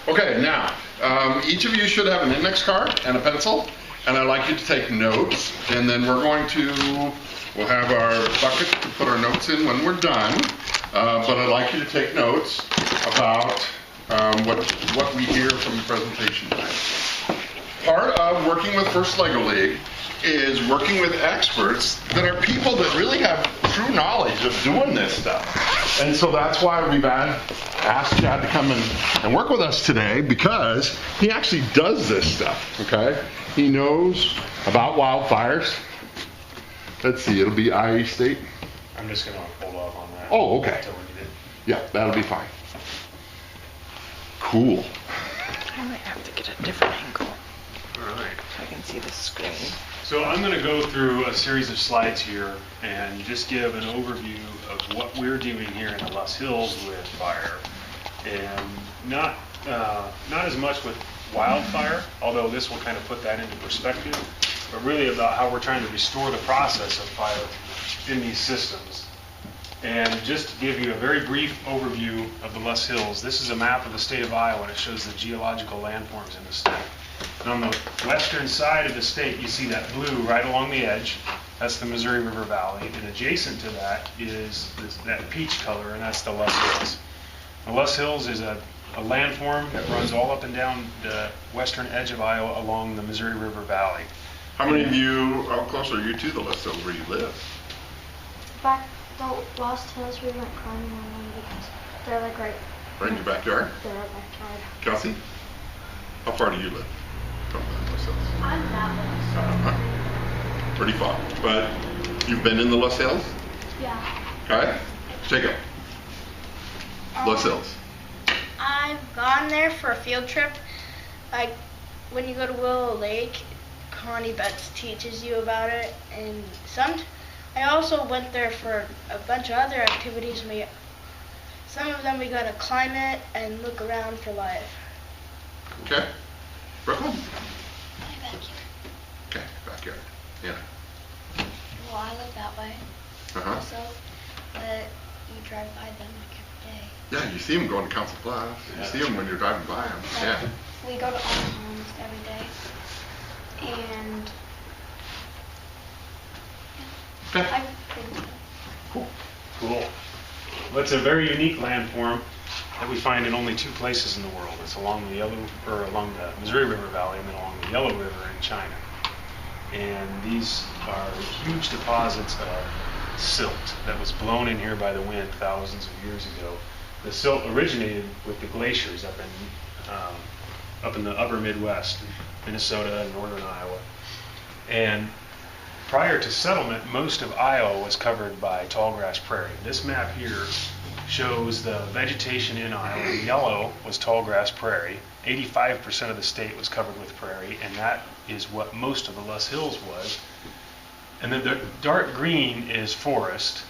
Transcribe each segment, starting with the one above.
Okay, now, each of you should have an index card and a pencil, and I'd like you to take notes, and then we'll have our bucket to put our notes in when we're done, but I'd like you to take notes about what we hear from the presentation tonight. Part of working with First LEGO League is working with experts that are people that really have true knowledge of doing this stuff. And so that's why we've asked Chad to come and work with us today, because he actually does this stuff, okay? He knows about wildfires. Let's see, it'll be IE state. I'm just going to hold off on that. Oh, okay. Yeah, that'll be fine. Cool. I might have to get a different angle All right. so I can see the screen. So I'm going to go through a series of slides here and just give an overview of what we're doing here in the Loess Hills with fire. And not as much with wildfire, although this will kind of put that into perspective, but really about how we're trying to restore the process of fire in these systems. And just to give you a very brief overview of the Loess Hills, this is a map of the state of Iowa, and it shows the geological landforms in the state. And on the western side of the state, you see that blue right along the edge. That's the Missouri River Valley, and adjacent to that is that peach color, and that's the Loess Hills. The Loess Hills is a landform that runs all up and down the western edge of Iowa along the Missouri River Valley. How many of you, how close are you to the Loess Hills where you live? Back the Loess Hills, we went climbing on them because they're like Right in your backyard? They're our backyard. Kelsey, how far do you live from the Loess Hills? I'm that way. Pretty far. But you've been in the Loess Hills? Yeah. Okay. Jacob. Loess Hills. I've gone there for a field trip. Like when you go to Willow Lake, Connie Betts teaches you about it, and I also went there for a bunch of other activities. Some of them we got to climb it and look around for life. Okay. Brooklyn? My backyard. Okay, backyard. Yeah. Well, I live that way. Also, but you drive by them like every day. Yeah, you see them going to Council Bluffs. You see them when you're driving by them. Yeah. We go to all homes every day. And Okay. I've been to Cool. Cool. Well, it's a very unique landform that we find in only two places in the world. It's along the Missouri River Valley, and then along the Yellow River in China. And these are huge deposits of silt that was blown in here by the wind thousands of years ago. The silt originated with the glaciers up in the upper Midwest, Minnesota and northern Iowa. And prior to settlement, most of Iowa was covered by tallgrass prairie. This map here shows the vegetation in Iowa. Yellow was tallgrass prairie. 85% of the state was covered with prairie, and that is what most of the Loess Hills was. And then the dark green is forest.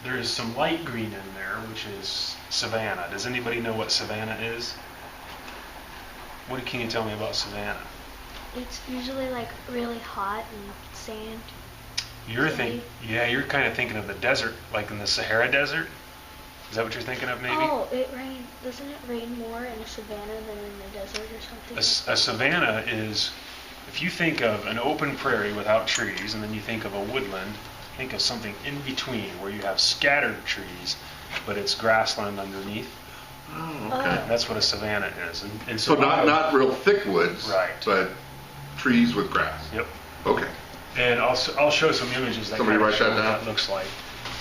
There is some light green in there, which is savanna. Does anybody know what savanna is? What can you tell me about savanna? It's usually like really hot and sand. You're kind of thinking of the desert, like in the Sahara Desert. Is that what you're thinking of, maybe? Oh, it rains. Doesn't it rain more in a savanna than in the desert or something? A savanna is, if you think of an open prairie without trees, and then you think of a woodland, think of something in between where you have scattered trees, but it's grassland underneath. Oh, okay. That's what a savanna is. And So not real thick woods, right? But trees with grass. Yep. Okay. And I'll show some images that Somebody kind of write show that what down. that looks like.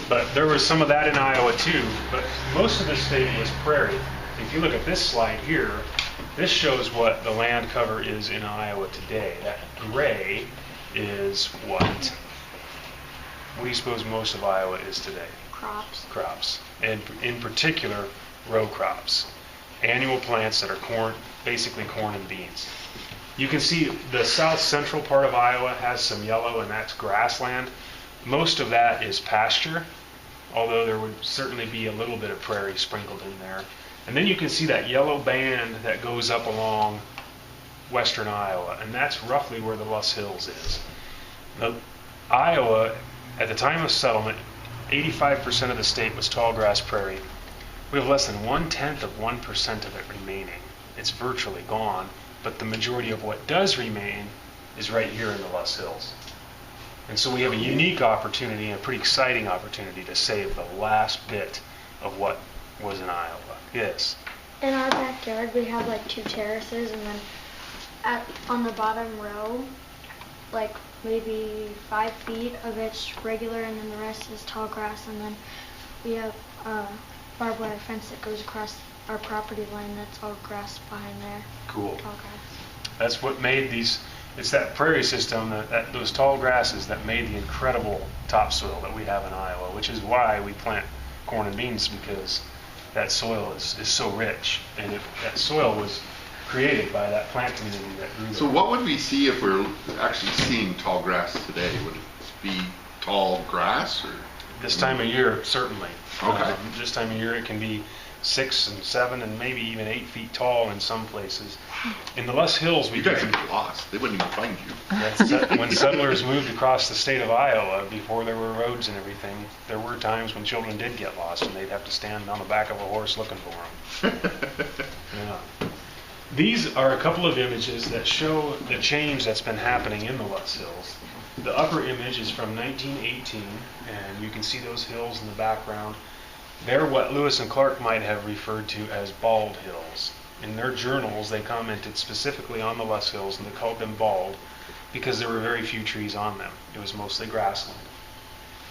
But there was some of that in Iowa too. But most of the state is prairie. If you look at this slide here, this shows what the land cover is in Iowa today. That gray is what? What do you suppose most of Iowa is today? Crops. Crops. And in particular, row crops. Annual plants that are corn, basically corn and beans. You can see the south central part of Iowa has some yellow, and that's grassland. Most of that is pasture, although there would certainly be a little bit of prairie sprinkled in there. And then you can see that yellow band that goes up along western Iowa, and that's roughly where the Loess Hills is. Now, Iowa, at the time of settlement, 85% of the state was tallgrass prairie. We have less than 1/10 of 1% of it remaining. it's virtually gone. But the majority of what does remain is right here in the Loess Hills. And so we have a unique opportunity, a pretty exciting opportunity to save the last bit of what was in Iowa. Yes? In our backyard, we have like 2 terraces, and then on the bottom row, like maybe 5 feet of it's regular, and then the rest is tall grass, and then we have a barbed wire fence that goes across our property line that's all grass behind there. Cool. Tall grass. That's what made these, it's that prairie system, those tall grasses that made the incredible topsoil that we have in Iowa, which is why we plant corn and beans, because that soil is so rich, and that soil was created by that plant community that grew there. So what would we see if we're actually seeing tall grass today? Would it be tall grass, or? This time of year, certainly. Okay. This time of year, it can be 6 and 7 and maybe even 8 feet tall in some places. In the Loess Hills, we You guys would get lost. They wouldn't even find you. when settlers moved across the state of Iowa, before there were roads and everything, there were times when children did get lost, and they'd have to stand on the back of a horse looking for them. Yeah. These are a couple of images that show the change that's been happening in the Loess Hills. The upper image is from 1918, and you can see those hills in the background. They're what Lewis and Clark might have referred to as bald hills. In their journals, they commented specifically on the Loess Hills, and they called them bald because there were very few trees on them. It was mostly grassland.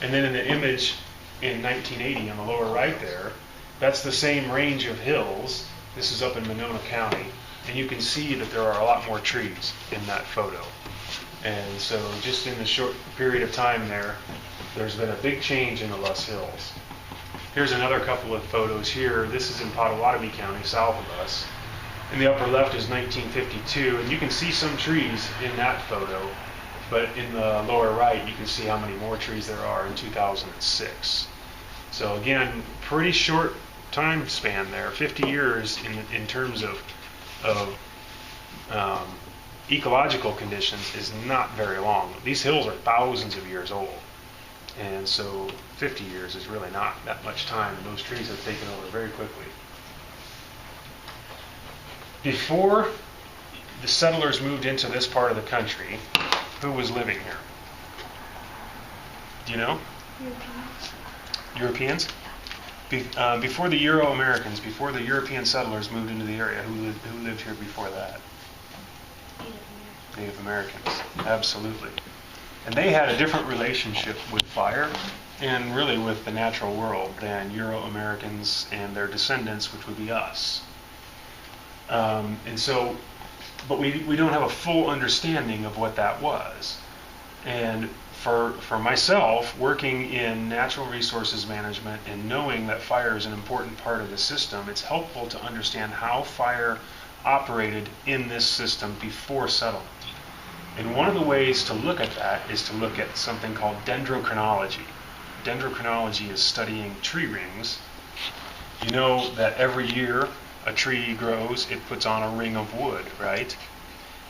And then in the image in 1980 on the lower right there, that's the same range of hills. This is up in Monona County, and you can see that there are a lot more trees in that photo. And so just in the short period of time there's been a big change in the Loess Hills. Here's another couple of photos here. This is in Pottawattamie County, south of us. In the upper left is 1952, and you can see some trees in that photo, but in the lower right, you can see how many more trees there are in 2006. So again, pretty short time span there, 50 years in terms of ecological conditions is not very long. These hills are thousands of years old. And so 50 years is really not that much time, and those trees have taken over very quickly. Before the settlers moved into this part of the country, who was living here? Do you know? Europeans? Before the Euro-Americans, before the European settlers moved into the area, who lived here before that? Native Americans, absolutely. And they had a different relationship with fire and really with the natural world than Euro-Americans and their descendants, which would be us. And so, but we don't have a full understanding of what that was. And for myself, working in natural resources management and knowing that fire is an important part of the system, it's helpful to understand how fire operated in this system before settlement. And one of the ways to look at that is to look at something called dendrochronology. Dendrochronology is studying tree rings. You know that every year a tree grows, it puts on a ring of wood, right?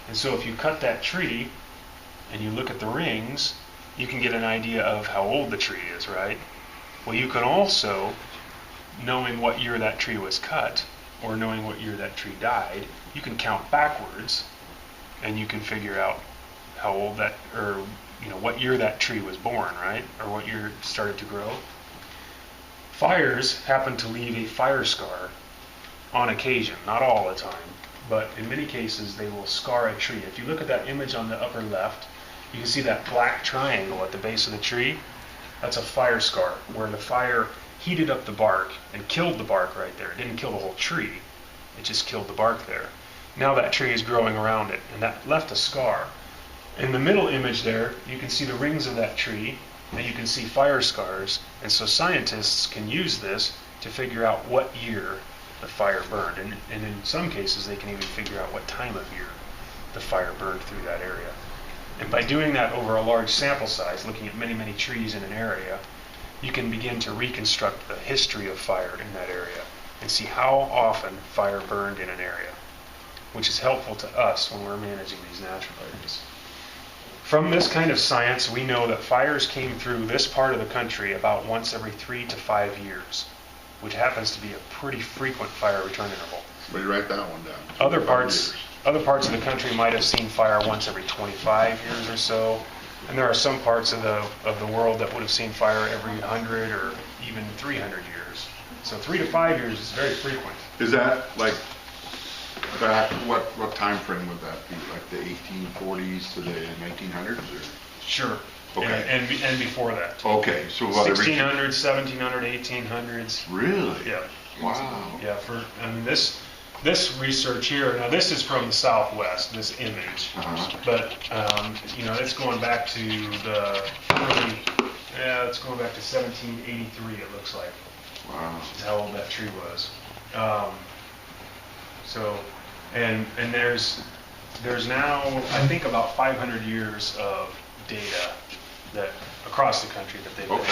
And so if you cut that tree and you look at the rings, you can get an idea of how old the tree is, right? Well, you can also, knowing what year that tree was cut, or knowing what year that tree died, you can count backwards, and you can figure out how old that, or what year that tree was born, right? Or what year it started to grow. Fires happen to leave a fire scar on occasion, not all the time, but in many cases they will scar a tree. If you look at that image on the upper left, you can see that black triangle at the base of the tree. That's a fire scar where the fire heated up the bark and killed the bark right there. It didn't kill the whole tree, it just killed the bark there. Now that tree is growing around it, and that left a scar. In the middle image there, you can see the rings of that tree, and you can see fire scars, and so scientists can use this to figure out what year the fire burned, and in some cases they can even figure out what time of year the fire burned through that area. And by doing that over a large sample size, looking at many, many trees in an area, you can begin to reconstruct the history of fire in that area and see how often fire burned in an area, which is helpful to us when we're managing these natural areas. From this kind of science, we know that fires came through this part of the country about once every 3 to 5 years, which happens to be a pretty frequent fire return interval. Well, you write that one down. Other 25 parts, years. other parts of the country might have seen fire once every 25 years or so, and there are some parts of the world that would have seen fire every 100 or even 300 years. So 3 to 5 years is very frequent. Is that like back, what time frame would that be? Like the 1840s to the 1900s? Or? Sure. Okay. And before that. Okay, so about every... 1600s, 1700s, 1800s. Really? Yeah. Wow. Yeah. I mean, this research here. Now, this is from the Southwest. This image, but it's going back to the early. Yeah, it's going back to 1783. It looks like. Wow. Is how old that tree was. And there's now, I think, about 500 years of data that across the country that they've been able